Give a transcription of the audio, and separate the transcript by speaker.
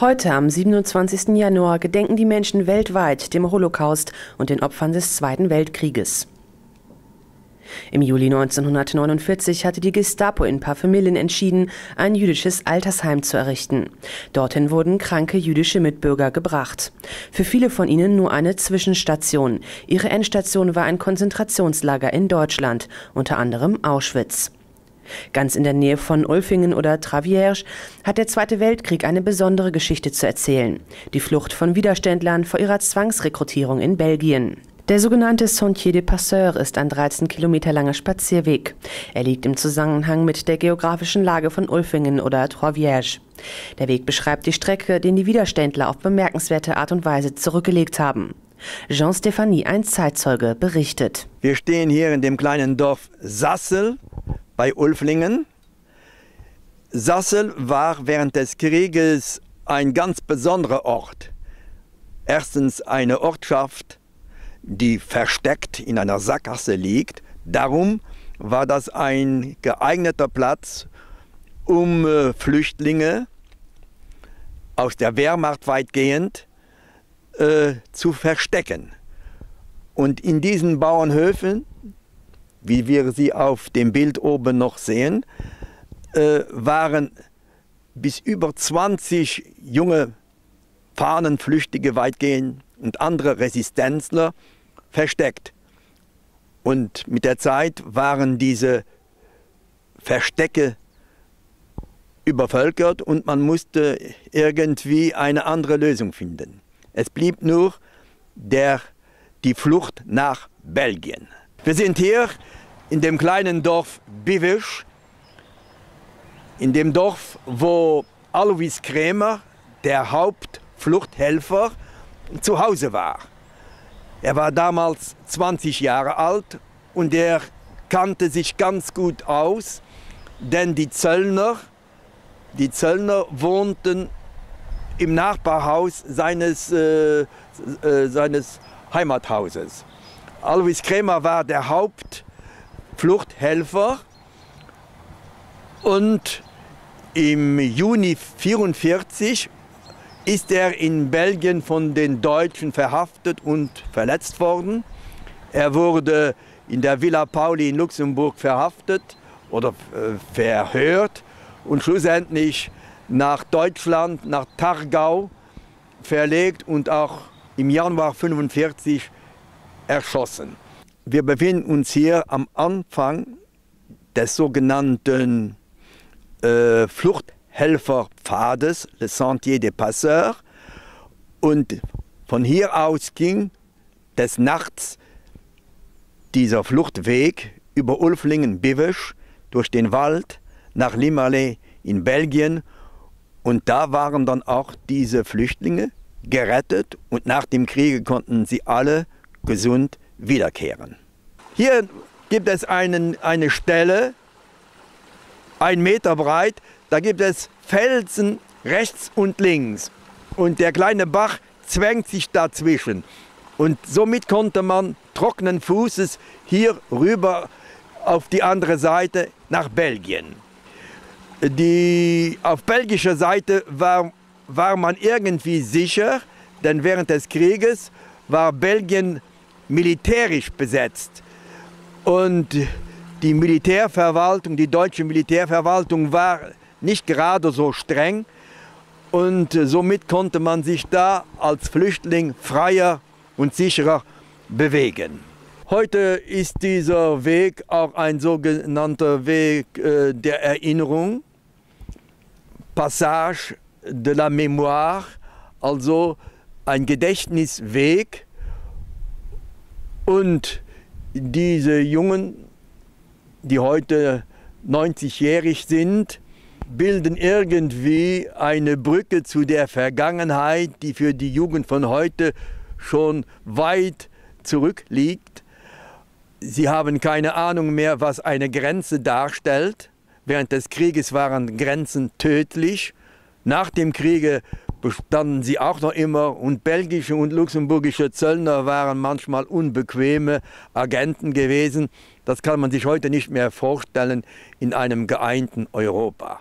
Speaker 1: Heute, am 27. Januar, gedenken die Menschen weltweit dem Holocaust und den Opfern des Zweiten Weltkrieges. Im Juli 1949 hatte die Gestapo in Parfümelien entschieden, ein jüdisches Altersheim zu errichten. Dorthin wurden kranke jüdische Mitbürger gebracht. Für viele von ihnen nur eine Zwischenstation. Ihre Endstation war ein Konzentrationslager in Deutschland, unter anderem Auschwitz. Ganz in der Nähe von Ulfingen oder Travierge hat der Zweite Weltkrieg eine besondere Geschichte zu erzählen. Die Flucht von Widerständlern vor ihrer Zwangsrekrutierung in Belgien. Der sogenannte Sentier des Passeurs ist ein 13 Kilometer langer Spazierweg. Er liegt im Zusammenhang mit der geografischen Lage von Ulfingen oder Travierge. Der Weg beschreibt die Strecke, den die Widerständler auf bemerkenswerte Art und Weise zurückgelegt haben. Jean Stéphanie, ein Zeitzeuge, berichtet.
Speaker 2: Wir stehen hier in dem kleinen Dorf Sassel bei Ulflingen. Sassel war während des Krieges ein ganz besonderer Ort. Erstens eine Ortschaft, die versteckt in einer Sackgasse liegt. Darum war das ein geeigneter Platz, um Flüchtlinge aus der Wehrmacht weitgehend zu verstecken. Und in diesen Bauernhöfen, wie wir sie auf dem Bild oben noch sehen, waren bis über 20 junge Fahnenflüchtige weitgehend und andere Resistenzler versteckt. Und mit der Zeit waren diese Verstecke übervölkert und man musste irgendwie eine andere Lösung finden. Es blieb nur die Flucht nach Belgien. Wir sind hier in dem kleinen Dorf Bivisch, in dem Dorf, wo Alois Krämer, der Hauptfluchthelfer, zu Hause war. Er war damals 20 Jahre alt und er kannte sich ganz gut aus, denn die Zöllner wohnten im Nachbarhaus seines Heimathauses. Alois Krämer war der Hauptfluchthelfer und im Juni 1944 ist er in Belgien von den Deutschen verhaftet und verletzt worden. Er wurde in der Villa Pauli in Luxemburg verhaftet oder verhört und schlussendlich nach Deutschland, nach Targau verlegt und auch im Januar 1945 erschossen. Wir befinden uns hier am Anfang des sogenannten Fluchthelferpfades, le Sentier des Passeurs. Und von hier aus ging des Nachts dieser Fluchtweg über Ulflingen-Bivisch durch den Wald nach Limmerley in Belgien. Und da waren dann auch diese Flüchtlinge gerettet und nach dem Krieg konnten sie alle gesund wiederkehren. Hier gibt es eine Stelle, 1 Meter breit, da gibt es Felsen rechts und links. Und der kleine Bach zwängt sich dazwischen. Und somit konnte man trockenen Fußes hier rüber auf die andere Seite nach Belgien. Auf belgischer Seite war man irgendwie sicher, denn während des Krieges war Belgien militärisch besetzt. Und die Militärverwaltung, die deutsche Militärverwaltung war nicht gerade so streng. Und somit konnte man sich da als Flüchtling freier und sicherer bewegen. Heute ist dieser Weg auch ein sogenannter Weg der Erinnerung, Passage de la Mémoire, also ein Gedächtnisweg. Und diese Jungen, die heute 90-jährig sind, bilden irgendwie eine Brücke zu der Vergangenheit, die für die Jugend von heute schon weit zurückliegt. Sie haben keine Ahnung mehr, was eine Grenze darstellt. Während des Krieges waren Grenzen tödlich. Nach dem Kriege bestanden sie auch noch immer und belgische und luxemburgische Zöllner waren manchmal unbequeme Agenten gewesen. Das kann man sich heute nicht mehr vorstellen in einem geeinten Europa.